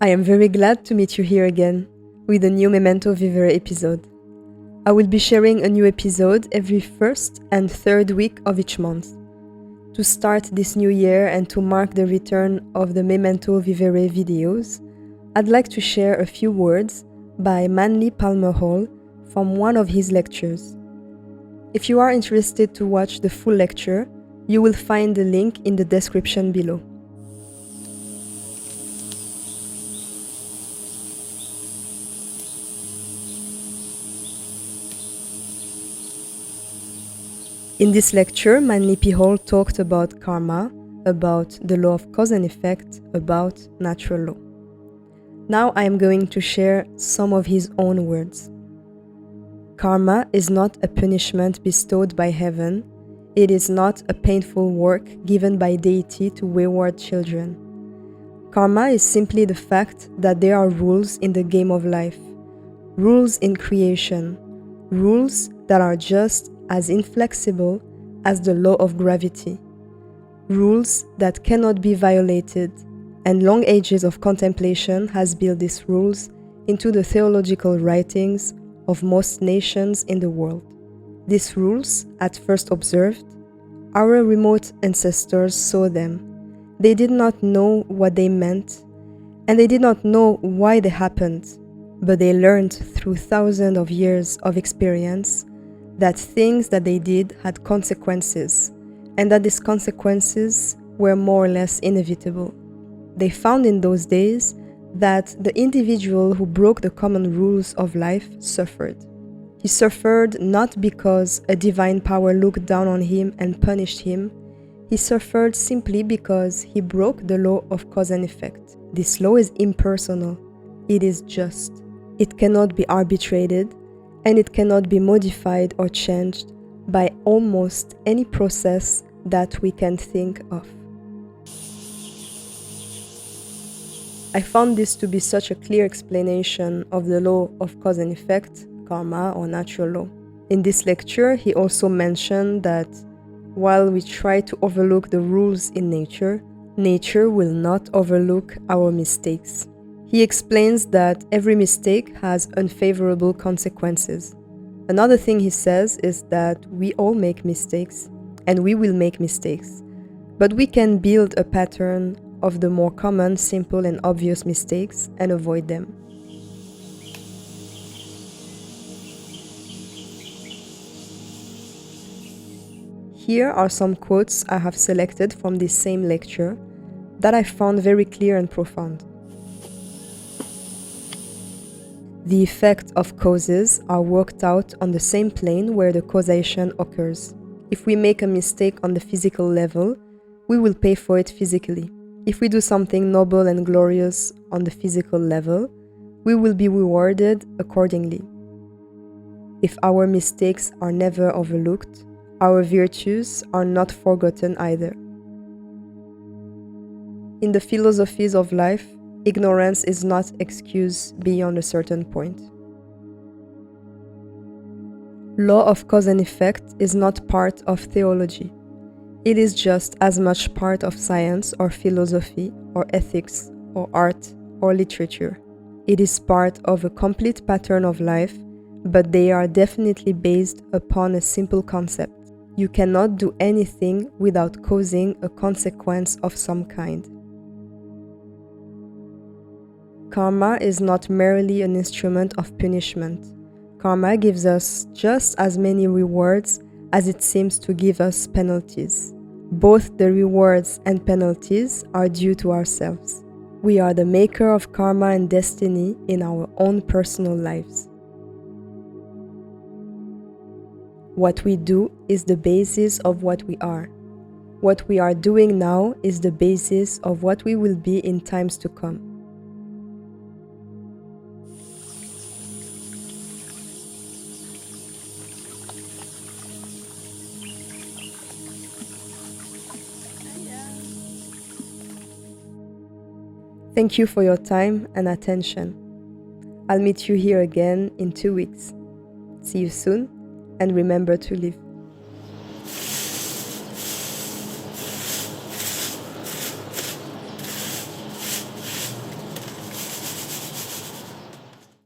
I am very glad to meet you here again with a new Memento Vivere episode. I will be sharing a new episode every first and third week of each month. To start this new year and to mark the return of the Memento Vivere videos, I'd like to share a few words by P.Hall from one of his lectures. If you are interested to watch the full lecture, you will find the link in the description below. In this lecture, P.Hall talked about karma, about the law of cause and effect, about natural law. Now I am going to share some of his own words. Karma is not a punishment bestowed by heaven. It is not a painful work given by deity to wayward children. Karma is simply the fact that there are rules in the game of life, rules in creation, rules that are just as inflexible as the law of gravity, rules that cannot be violated, and long ages of contemplation has built these rules into the theological writings of most nations in the world. These rules, at first observed, our remote ancestors saw them. They did not know what they meant, and they did not know why they happened, but they learned through thousands of years of experience that things that they did had consequences, and that these consequences were more or less inevitable. They found in those days that the individual who broke the common rules of life suffered. He suffered not because a divine power looked down on him and punished him. He suffered simply because he broke the law of cause and effect. This law is impersonal. It is just. It cannot be arbitrated, and it cannot be modified or changed by almost any process that we can think of. I found this to be such a clear explanation of the law of cause and effect, karma or natural law. In this lecture, he also mentioned that while we try to overlook the rules in nature, nature will not overlook our mistakes. He explains that every mistake has unfavorable consequences. Another thing he says is that we all make mistakes, and we will make mistakes, but we can build a pattern of the more common, simple, and obvious mistakes and avoid them. Here are some quotes I have selected from this same lecture that I found very clear and profound. The effect of causes are worked out on the same plane where the causation occurs. If we make a mistake on the physical level, we will pay for it physically. If we do something noble and glorious on the physical level, we will be rewarded accordingly. If our mistakes are never overlooked, our virtues are not forgotten either. In the philosophies of life, ignorance is not excuse beyond a certain point. Law of cause and effect is not part of theology. It is just as much part of science or philosophy or ethics or art or literature. It is part of a complete pattern of life, but they are definitely based upon a simple concept. You cannot do anything without causing a consequence of some kind. Karma is not merely an instrument of punishment. Karma gives us just as many rewards as it seems to give us penalties. Both the rewards and penalties are due to ourselves. We are the maker of karma and destiny in our own personal lives. What we do is the basis of what we are. What we are doing now is the basis of what we will be in times to come. Thank you for your time and attention. I'll meet you here again in 2 weeks. See you soon, and remember to live.